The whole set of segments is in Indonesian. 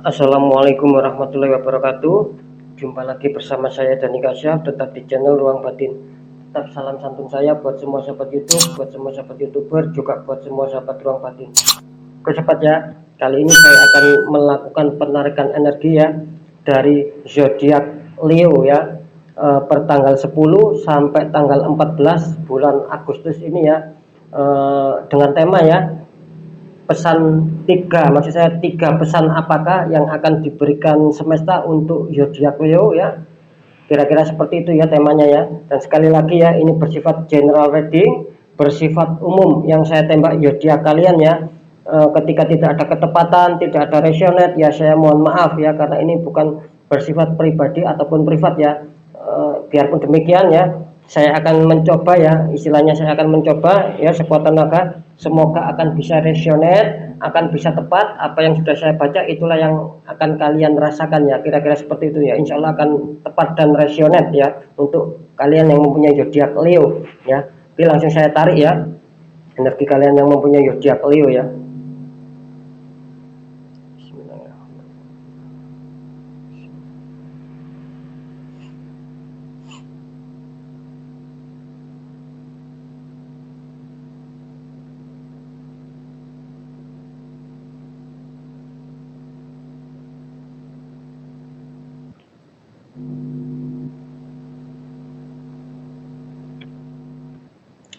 Assalamualaikum warahmatullahi wabarakatuh. Jumpa lagi bersama saya Dani Kasyaf, tetap di channel Ruang Batin. Tetap salam santun saya buat semua sahabat YouTube, buat semua sahabat YouTuber, juga buat semua sahabat Ruang Batin. Oke sahabat ya, kali ini saya akan melakukan penarikan energi ya dari zodiak Leo ya, per tanggal 10 sampai tanggal 14 bulan Agustus ini ya, dengan tema ya, pesan tiga, maksud saya tiga pesan apakah yang akan diberikan semesta untuk zodiak Leo ya, kira-kira seperti itu ya temanya ya. Dan sekali lagi ya, ini bersifat general reading, bersifat umum yang saya tembak zodiak kalian ya. Ketika tidak ada ketepatan, tidak ada resonate ya, saya mohon maaf ya, karena ini bukan bersifat pribadi ataupun privat ya. Biarpun demikian ya, saya akan mencoba ya, istilahnya saya akan mencoba ya sekuat tenaga, semoga akan bisa resonate, akan bisa tepat apa yang sudah saya baca, itulah yang akan kalian rasakan ya, kira-kira seperti itu ya. Insya Allah akan tepat dan resonate ya untuk kalian yang mempunyai zodiak Leo ya. Oke, langsung saya tarik ya energi kalian yang mempunyai zodiak Leo ya.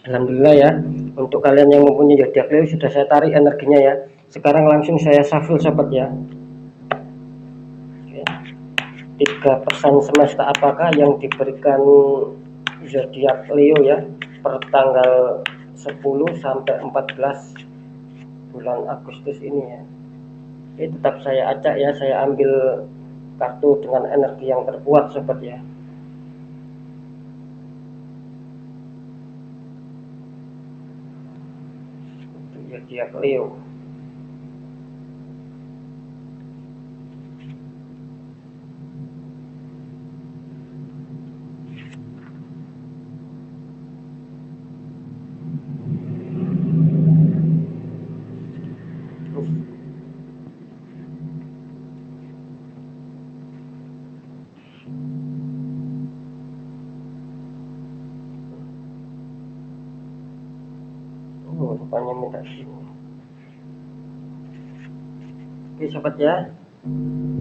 Alhamdulillah ya, untuk kalian yang mempunyai zodiak Leo sudah saya tarik energinya ya. Sekarang langsung saya shuffle sahabat ya. Oke. Tiga pesan semesta apakah yang diberikan zodiak Leo ya per tanggal 10 sampai 14 bulan Agustus ini ya. Oke, tetap saya acak ya, saya ambil kartu dengan energi yang terkuat sobat ya. Untuk zodiak Leo. Rupanya minta sini. Oke sobat ya,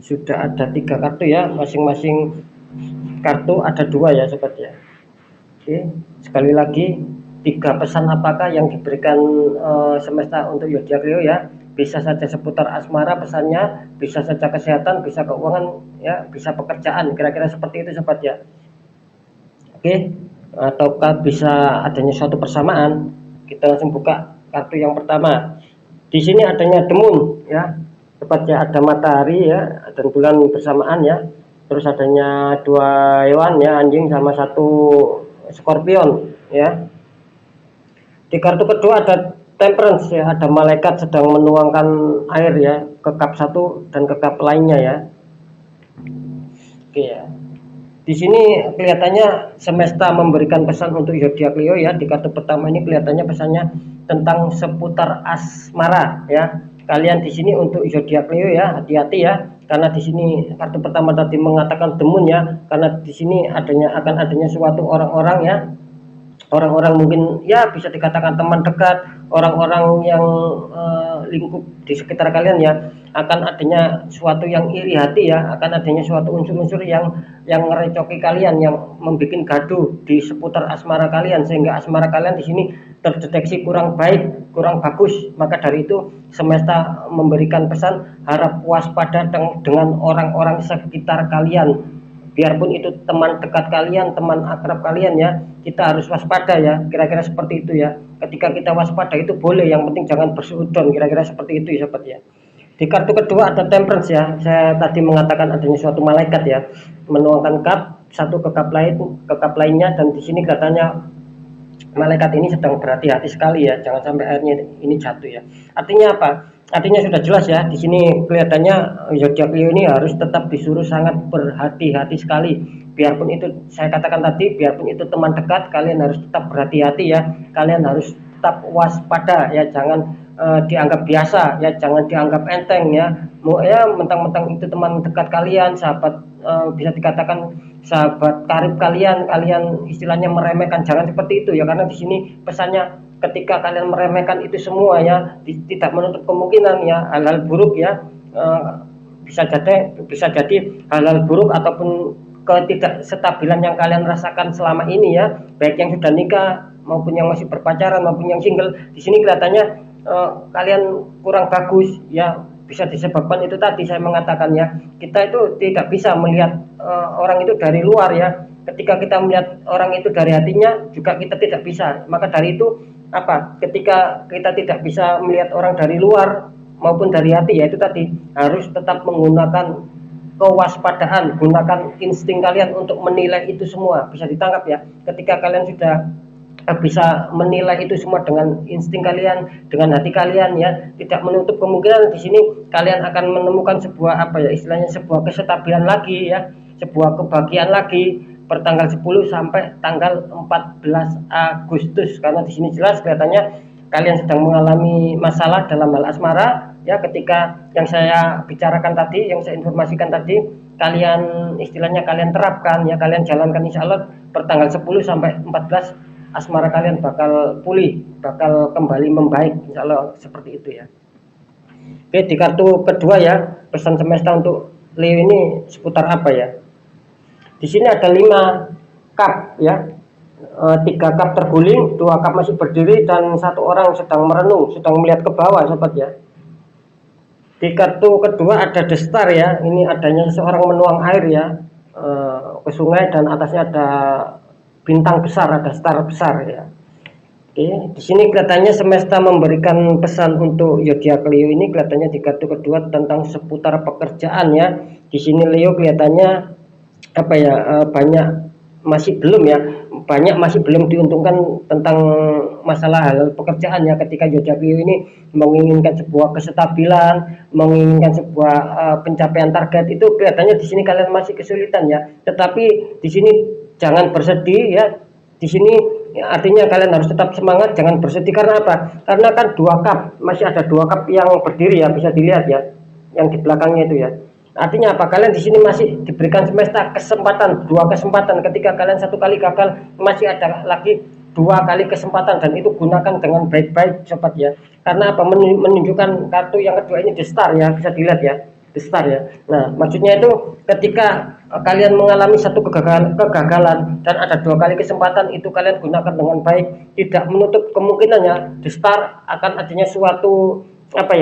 sudah ada tiga kartu ya, masing-masing kartu ada dua ya sobat ya. Oke, sekali lagi, tiga pesan apakah yang diberikan semesta untuk zodiak Leo ya. Bisa saja seputar asmara pesannya, bisa saja kesehatan, bisa keuangan ya, bisa pekerjaan, kira-kira seperti itu sobat ya. Oke, ataukah bisa adanya suatu persamaan. Kita langsung buka kartu yang pertama. Di sini adanya The Moon ya, tepatnya ada matahari ya dan bulan bersamaan ya. Terus adanya dua hewan ya, anjing sama satu Scorpion ya. Di kartu kedua ada Temperance ya, ada malaikat sedang menuangkan air ya ke cup satu dan ke cup lainnya ya. Oke ya. Di sini kelihatannya semesta memberikan pesan untuk zodiak Leo ya. Di kartu pertama ini kelihatannya pesannya tentang seputar asmara ya. Kalian di sini untuk zodiak Leo ya, hati-hati ya, karena di sini kartu pertama tadi mengatakan The Moon ya, karena di sini akan adanya suatu orang-orang ya, orang-orang mungkin ya bisa dikatakan teman dekat, orang-orang yang lingkup di sekitar kalian ya, akan adanya suatu yang iri hati ya, akan adanya suatu unsur-unsur yang ngerecoki kalian, yang membuat gaduh di seputar asmara kalian, sehingga asmara kalian di sini terdeteksi kurang baik, kurang bagus. Maka dari itu semesta memberikan pesan harap waspada dengan orang-orang sekitar kalian, biarpun itu teman dekat kalian, teman akrab kalian ya, kita harus waspada ya, kira-kira seperti itu ya. Ketika kita waspada itu boleh, yang penting jangan berseudon, kira-kira seperti itu ya sobat ya. Di kartu kedua ada Temperance ya, saya tadi mengatakan adanya suatu malaikat ya, menuangkan cup satu ke cup lainnya, dan di sini katanya malaikat ini sedang berhati-hati sekali ya, jangan sampai airnya ini jatuh ya. Artinya apa? Artinya sudah jelas ya, di sini kelihatannya zodiak Leo ini harus tetap disuruh sangat berhati-hati sekali. Biarpun itu saya katakan tadi, biarpun itu teman dekat, kalian harus tetap berhati-hati ya. Kalian harus tetap waspada ya, jangan dianggap biasa ya, jangan dianggap enteng ya. ya mentang-mentang itu teman dekat kalian, sahabat, bisa dikatakan sahabat karib kalian, kalian istilahnya meremehkan, jangan seperti itu ya, karena di sini pesannya ketika kalian meremehkan itu semua ya, tidak menutup kemungkinan ya hal-hal buruk ya, bisa jadi hal-hal buruk ataupun ketidakstabilan yang kalian rasakan selama ini ya, baik yang sudah nikah maupun yang masih berpacaran maupun yang single. Di sini kelihatannya kalian kurang bagus ya, bisa disebabkan itu tadi saya mengatakan ya, kita itu tidak bisa melihat orang itu dari luar ya, ketika kita melihat orang itu dari hatinya juga kita tidak bisa. Maka dari itu ketika kita tidak bisa melihat orang dari luar maupun dari hati ya, itu tadi harus tetap menggunakan kewaspadaan, gunakan insting kalian untuk menilai itu semua. Bisa ditangkap ya, ketika kalian sudah bisa menilai itu semua dengan insting kalian, dengan hati kalian ya, tidak menutup kemungkinan di sini kalian akan menemukan sebuah istilahnya sebuah kestabilan lagi ya, sebuah kebahagiaan lagi pertanggal 10 sampai tanggal 14 Agustus, karena di sini jelas kelihatannya kalian sedang mengalami masalah dalam hal asmara ya, ketika yang saya bicarakan tadi, yang saya informasikan tadi, kalian istilahnya kalian terapkan ya, kalian jalankan, insya Allah pertanggal 10 sampai 14 asmara kalian bakal pulih, bakal kembali membaik, insya Allah seperti itu ya. Oke, di kartu kedua ya, pesan semesta untuk Leo ini seputar apa ya. Di sini ada 5 cup ya, 3 cup terguling, 2 cup masih berdiri, dan 1 orang sedang merenung, sedang melihat ke bawah sobat ya. Di kartu kedua ada The Star ya, ini adanya seorang menuang air ya ke sungai, dan atasnya ada bintang besar, ada star besar ya. Oke, di sini kelihatannya semesta memberikan pesan untuk zodiak Leo ini, kelihatannya di kartu kedua tentang seputar pekerjaan ya. Di sini Leo kelihatannya banyak masih belum diuntungkan tentang masalah hal pekerjaan ya, ketika zodiak Leo ini menginginkan sebuah kestabilan, menginginkan sebuah pencapaian target, itu kelihatannya di sini kalian masih kesulitan ya. Tetapi di sini jangan bersedih ya. Di sini ya, artinya kalian harus tetap semangat, jangan bersedih. Karena apa? Karena kan 2 cup, masih ada 2 cup yang berdiri ya, bisa dilihat ya, yang di belakangnya itu ya. Artinya apa? Kalian di sini masih diberikan semesta kesempatan, 2 kesempatan. Ketika kalian 1 kali gagal, masih ada lagi 2 kali kesempatan, dan itu gunakan dengan baik-baik sobat ya. Karena apa? Menunjukkan kartu yang kedua ini The Star ya, bisa dilihat ya, The Star ya. Nah, maksudnya itu ketika kalian mengalami 1 kegagalan dan ada 2 kali kesempatan, itu kalian gunakan dengan baik, tidak menutup kemungkinannya The Star akan adanya suatu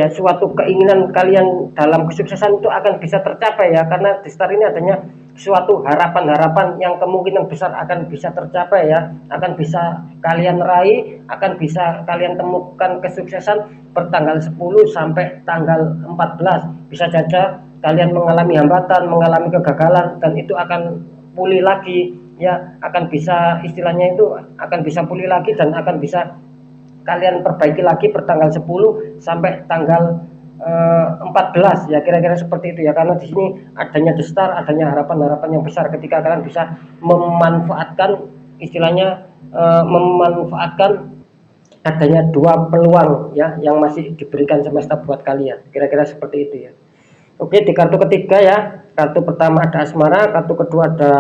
suatu keinginan kalian dalam kesuksesan itu akan bisa tercapai ya, karena The Star ini adanya suatu harapan-harapan yang kemungkinan besar akan bisa tercapai ya, akan bisa kalian raih, akan bisa kalian temukan kesuksesan pertanggal 10 sampai tanggal 14. Bisa saja kalian mengalami hambatan, mengalami kegagalan, dan itu akan pulih lagi ya, akan bisa istilahnya itu akan bisa pulih lagi, dan akan bisa kalian perbaiki lagi pertanggal 10 sampai tanggal 14 ya, kira-kira seperti itu ya. Karena di sini adanya The Star, adanya harapan-harapan yang besar ketika kalian bisa memanfaatkan istilahnya memanfaatkan adanya 2 peluang ya yang masih diberikan semesta buat kalian, kira-kira seperti itu ya. Oke, di kartu ketiga ya, kartu pertama ada asmara, kartu kedua ada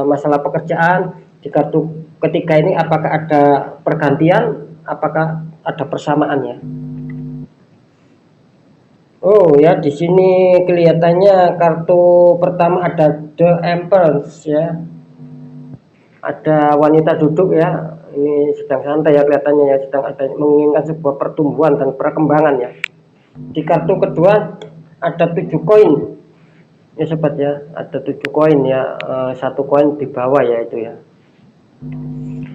masalah pekerjaan. Di kartu ketiga ini apakah ada pergantian, apakah ada persamaannya? Oh ya, di sini kelihatannya kartu pertama ada The Empress ya, ada wanita duduk ya, ini sedang santai ya kelihatannya ya, sedang ada menginginkan sebuah pertumbuhan dan perkembangan ya. Di kartu kedua ada 7 koin ya sobat ya, ada 7 koin ya, 1 koin di bawah ya itu ya.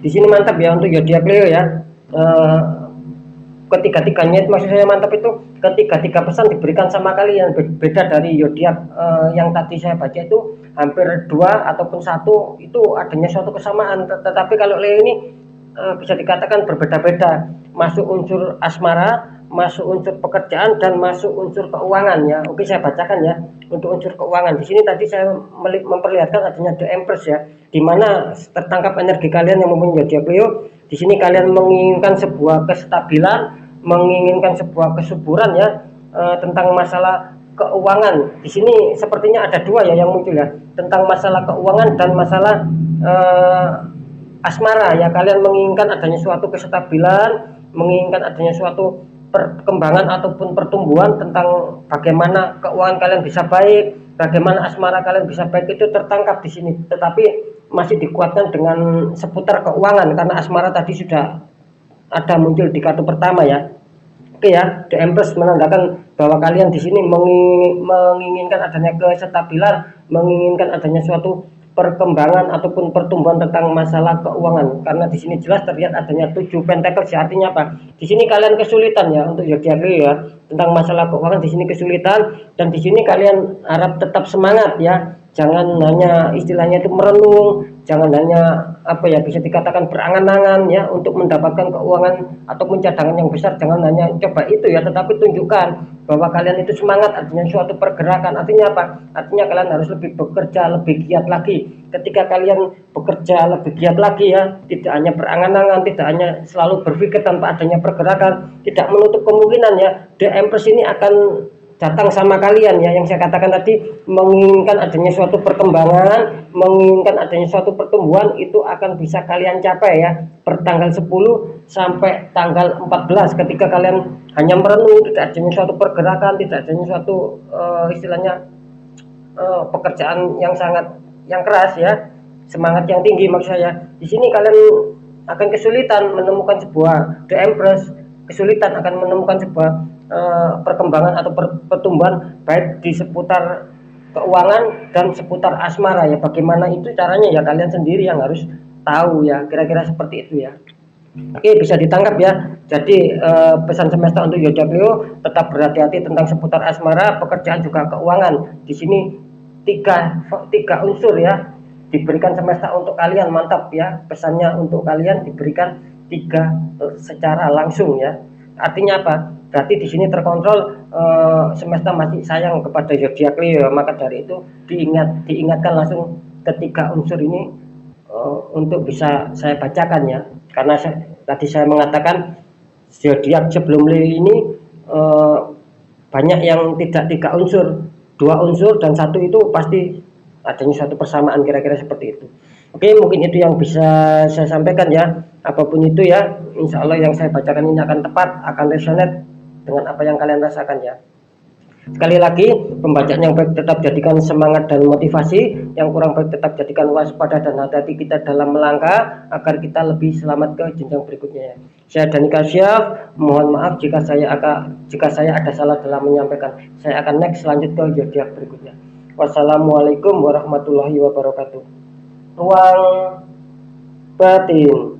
Di sini mantap ya untuk zodiak Leo ya, ketiga-tiganya, maksud saya mantap itu ketiga-tiga pesan diberikan sama kalian, beda dari zodiak yang tadi saya baca itu hampir 2 ataupun 1 itu adanya suatu kesamaan, tetapi kalau Leo ini bisa dikatakan berbeda-beda, masuk unsur asmara, masuk unsur pekerjaan, dan masuk unsur keuangan ya. Oke, saya bacakan ya untuk unsur keuangan. Di sini tadi saya memperlihatkan adanya The Empress ya, di mana tertangkap energi kalian yang mempunyai zodiak Leo. Di sini kalian menginginkan sebuah kestabilan, menginginkan sebuah kesuburan ya, tentang masalah keuangan. Di sini sepertinya ada dua ya yang muncul ya, tentang masalah keuangan dan masalah asmara ya. Kalian menginginkan adanya suatu kestabilan, menginginkan adanya suatu perkembangan ataupun pertumbuhan tentang bagaimana keuangan kalian bisa baik, bagaimana asmara kalian bisa baik, itu tertangkap di sini. Tetapi masih dikuatkan dengan seputar keuangan karena asmara tadi sudah ada muncul di kartu pertama ya. Oke ya, The Empress menandakan bahwa kalian di sini menginginkan adanya kestabilan, menginginkan adanya suatu perkembangan ataupun pertumbuhan tentang masalah keuangan. Karena di sini jelas terlihat adanya 7 pentacles ya. Artinya apa? Di sini kalian kesulitan ya untuk zodiak Leo ya, tentang masalah keuangan di sini kesulitan, dan di sini kalian harap tetap semangat ya. Jangan hanya istilahnya itu merenung, jangan hanya apa ya, bisa dikatakan berangan-angan ya untuk mendapatkan keuangan ataupun cadangan yang besar. Jangan hanya coba itu ya, tetapi tunjukkan bahwa kalian itu semangat, artinya suatu pergerakan. Artinya apa? Artinya kalian harus lebih bekerja, lebih giat lagi. Ketika kalian bekerja lebih giat lagi ya, tidak hanya berangan-angan, tidak hanya selalu berpikir tanpa adanya pergerakan, tidak menutup kemungkinan ya The Empress ini akan datang sama kalian ya, yang saya katakan tadi, menginginkan adanya suatu perkembangan, menginginkan adanya suatu pertumbuhan, itu akan bisa kalian capai ya per tanggal 10 sampai tanggal 14. Ketika kalian hanya merenung, tidak adanya suatu pergerakan, tidak adanya suatu istilahnya pekerjaan yang keras ya, semangat yang tinggi maksud saya. Di sini kalian akan kesulitan menemukan sebuah The Empress, kesulitan akan menemukan sebuah perkembangan atau pertumbuhan baik di seputar keuangan dan seputar asmara ya. Bagaimana itu caranya ya, kalian sendiri yang harus tahu ya, kira-kira seperti itu ya. Oke, bisa ditangkap ya. Jadi pesan semesta untuk zodiak Leo, tetap berhati-hati tentang seputar asmara, pekerjaan juga keuangan. Di sini tiga unsur ya diberikan semesta untuk kalian. Mantap ya, pesannya untuk kalian diberikan 3 secara langsung ya. Artinya apa? Berarti di sini terkontrol, semesta masih sayang kepada zodiak Leo. Maka dari itu diingatkan langsung ketiga unsur ini untuk bisa saya bacakan ya. Karena tadi saya mengatakan zodiak sebelum Leo ini banyak yang tidak 3 unsur, 2 unsur dan 1 itu pasti adanya suatu persamaan, kira-kira seperti itu. Oke, mungkin itu yang bisa saya sampaikan ya. Apapun itu ya, insya Allah yang saya bacakan ini akan tepat, akan resonate dengan apa yang kalian rasakan ya. Sekali lagi, pembacaan yang baik tetap jadikan semangat dan motivasi, yang kurang baik tetap jadikan waspada dan hati-hati kita dalam melangkah agar kita lebih selamat ke jenjang berikutnya ya. Saya Danika Syaf, mohon maaf jika saya ada salah dalam menyampaikan. Saya akan next lanjut ke zodiak berikutnya. Wassalamualaikum warahmatullahi wabarakatuh. Ruang batin.